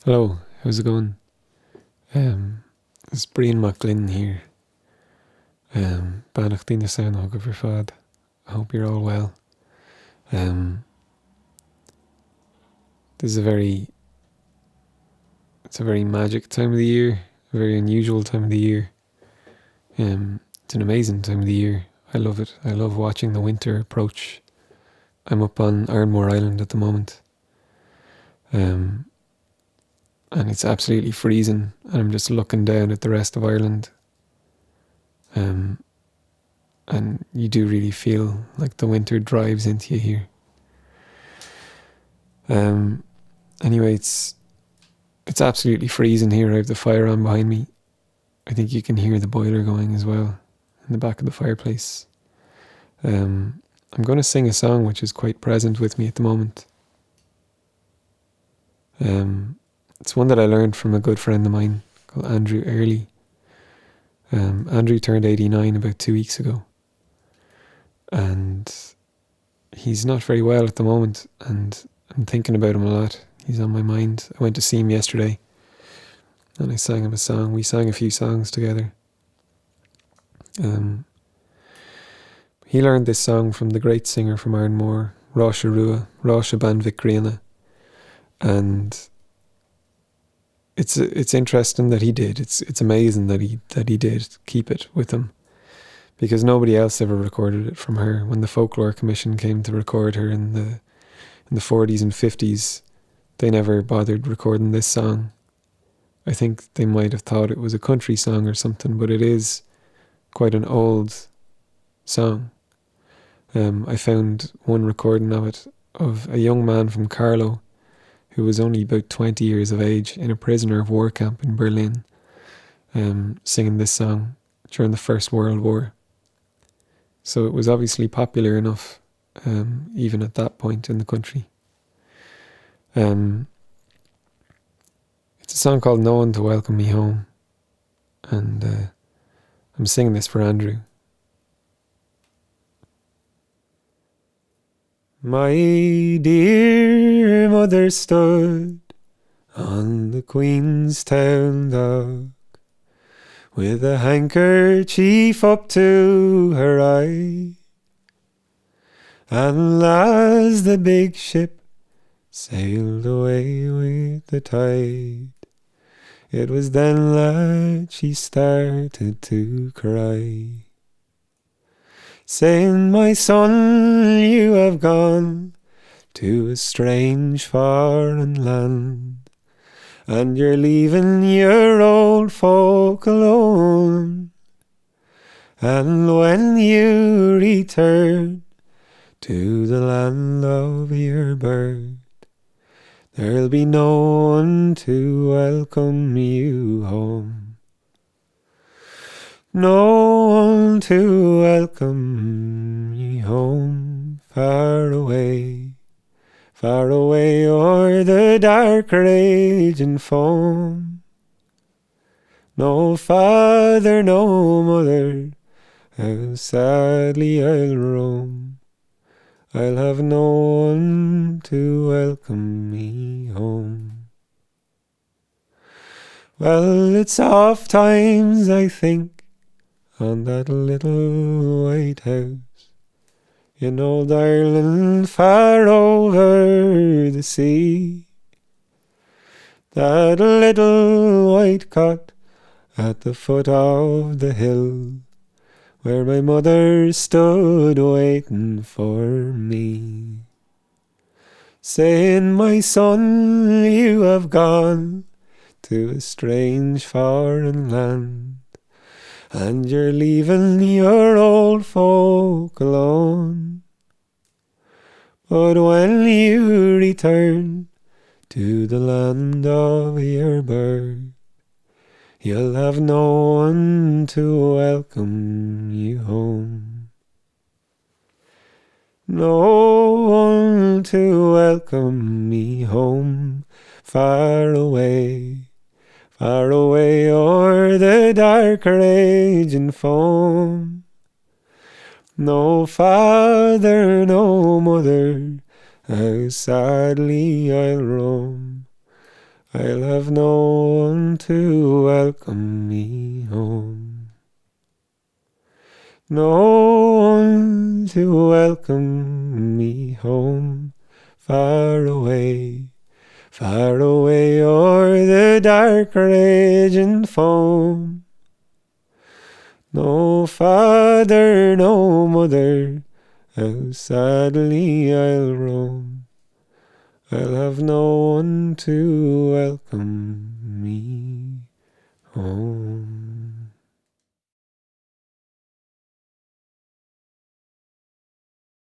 Hello, how's it going? It's Brían Mac Gloinn here. Banach dina sound hug of your fad. I hope you're all well. This is it's a very magic time of the year, a very unusual time of the year. It's an amazing time of the year. I love it. I love watching the winter approach. I'm up on Árainn Mhór Island at the moment. And it's absolutely freezing, and I'm just looking down at the rest of Ireland. And you do really feel like the winter drives into you here. Anyway, it's absolutely freezing here. I have the fire on behind me. I think you can hear the boiler going as well in the back of the fireplace. I'm going to sing a song which is quite present with me at the moment. It's one that I learned from a good friend of mine called Andrew Early. Andrew turned 89 about 2 weeks ago, and he's not very well at the moment, and I'm thinking about him a lot. He's on my mind. I went to see him yesterday, and I sang him a song. We sang a few songs together. He learned this song from the great singer from Árainn Mhór, Ráise Rua, Ráise Banvic Griana, and it's interesting that he did. It's amazing that he did keep it with him, because nobody else ever recorded it from her. When the Folklore Commission came to record her in the 40s and 50s, they never bothered recording this song. I think they might have thought it was a country song or something, but it is quite an old song. I found one recording of it, of a young man from Carlow who was only about 20 years of age in a prisoner of war camp in Berlin, singing this song during the First World War. So it was obviously popular enough, even at that point in the country. It's a song called No One to Welcome Me Home, and I'm singing this for Andrew. My dear mother stood on the Queenstown dock with a handkerchief up to her eye, and as the big ship sailed away with the tide, it was then that she started to cry, saying, "My son, you have gone to a strange foreign land, and you're leaving your old folk alone. And when you return to the land of your birth, there'll be no one to welcome you home. No one to welcome ye home, far away o'er the dark raging foam. No father, no mother, how sadly I'll roam. I'll have no one to welcome me home." Well, it's oft times I think on that little white house in old Ireland far over the sea, that little white cot at the foot of the hill where my mother stood waiting for me, saying, "My son, you have gone to a strange foreign land, and you're leaving your old folk alone. But when you return to the land of your birth, you'll have no one to welcome you home. No one to welcome me home, far away o'er the dark raging foam. No father, no mother, how sadly I'll roam. I'll have no one to welcome me home. No one to welcome me home. Far away o'er the dark raging foam. No father, no mother, how sadly I'll roam. I'll have no one to welcome me home.